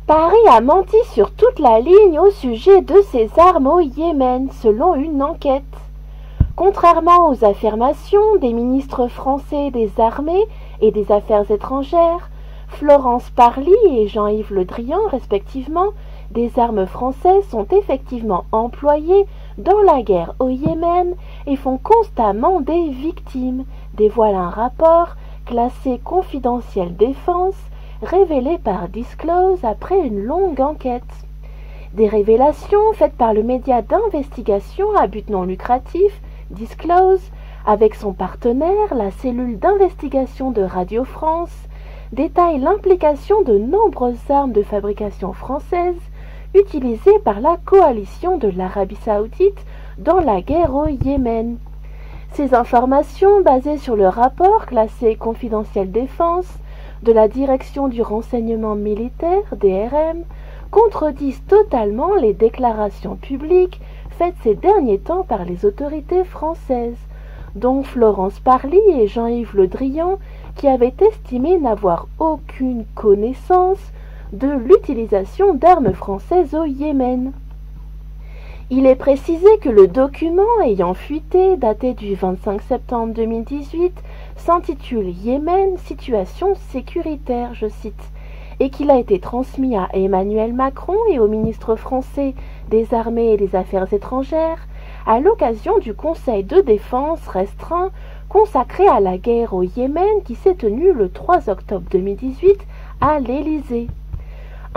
Paris a menti sur toute la ligne au sujet de ses armes au Yémen, selon une enquête. Contrairement aux affirmations des ministres français des Armées et des Affaires étrangères, Florence Parly et Jean-Yves Le Drian, respectivement, des armes françaises sont effectivement employées dans la guerre au Yémen et font constamment des victimes, dévoile un rapport classé confidentiel défense révélé par Disclose après une longue enquête. Des révélations faites par le média d'investigation à but non lucratif Disclose, avec son partenaire, la cellule d'investigation de Radio France, détaillent l'implication de nombreuses armes de fabrication française utilisées par la coalition de l'Arabie saoudite dans la guerre au Yémen. Ces informations, basées sur le rapport classé confidentiel défense de la Direction du renseignement militaire, DRM, contredisent totalement les déclarations publiques faites ces derniers temps par les autorités françaises, dont Florence Parly et Jean-Yves Le Drian, qui avaient estimé n'avoir aucune connaissance de l'utilisation d'armes françaises au Yémen. Il est précisé que le document ayant fuité, daté du 25 septembre 2018, s'intitule « Yémen, situation sécuritaire », je cite, et qu'il a été transmis à Emmanuel Macron et au ministre français des Armées et des Affaires étrangères à l'occasion du Conseil de défense restreint consacré à la guerre au Yémen qui s'est tenu le 3 octobre 2018 à l'Élysée.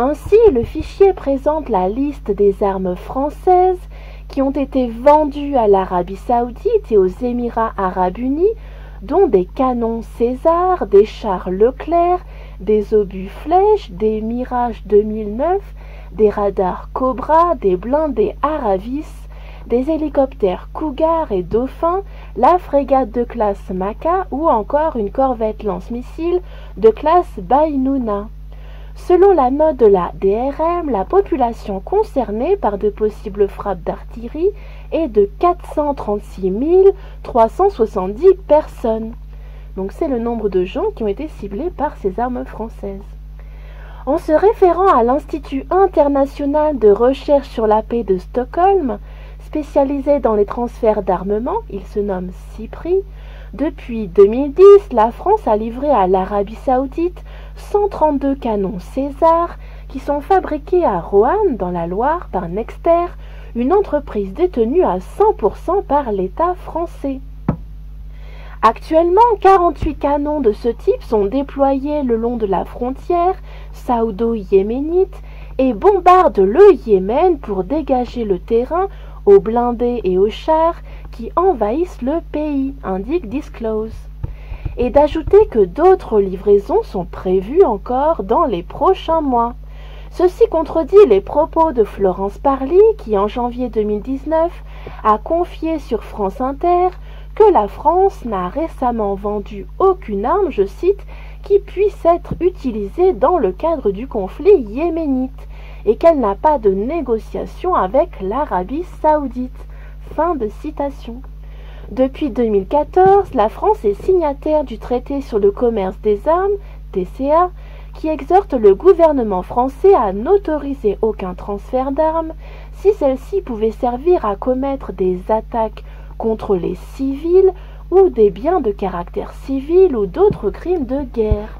Ainsi, le fichier présente la liste des armes françaises qui ont été vendues à l'Arabie saoudite et aux Émirats arabes unis, dont des canons César, des chars Leclerc, des obus Flèche, des Mirage 2009, des radars Cobra, des blindés Aravis, des hélicoptères Cougar et Dauphin, la frégate de classe Maca ou encore une corvette lance-missiles de classe Baïnouna. Selon la note de la DRM, la population concernée par de possibles frappes d'artillerie est de 436 370 personnes. Donc c'est le nombre de gens qui ont été ciblés par ces armes françaises. En se référant à l'Institut international de recherche sur la paix de Stockholm, spécialisé dans les transferts d'armement, il se nomme CIPRI, depuis 2010, la France a livré à l'Arabie saoudite 132 canons César qui sont fabriqués à Roanne, dans la Loire, par Nexter, une entreprise détenue à 100% par l'État français. Actuellement, 48 canons de ce type sont déployés le long de la frontière saoudo-yéménite et bombardent le Yémen pour dégager le terrain aux blindés et aux chars qui envahissent le pays, indique Disclose. Et d'ajouter que d'autres livraisons sont prévues encore dans les prochains mois. Ceci contredit les propos de Florence Parly qui, en janvier 2019, a confié sur France Inter que la France n'a récemment vendu aucune arme, je cite, qui puisse être utilisée dans le cadre du conflit yéménite et qu'elle n'a pas de négociation avec l'Arabie saoudite. Fin de citation. Depuis 2014, la France est signataire du traité sur le commerce des armes, TCA, qui exhorte le gouvernement français à n'autoriser aucun transfert d'armes si celles-ci pouvaient servir à commettre des attaques contre les civils ou des biens de caractère civil ou d'autres crimes de guerre.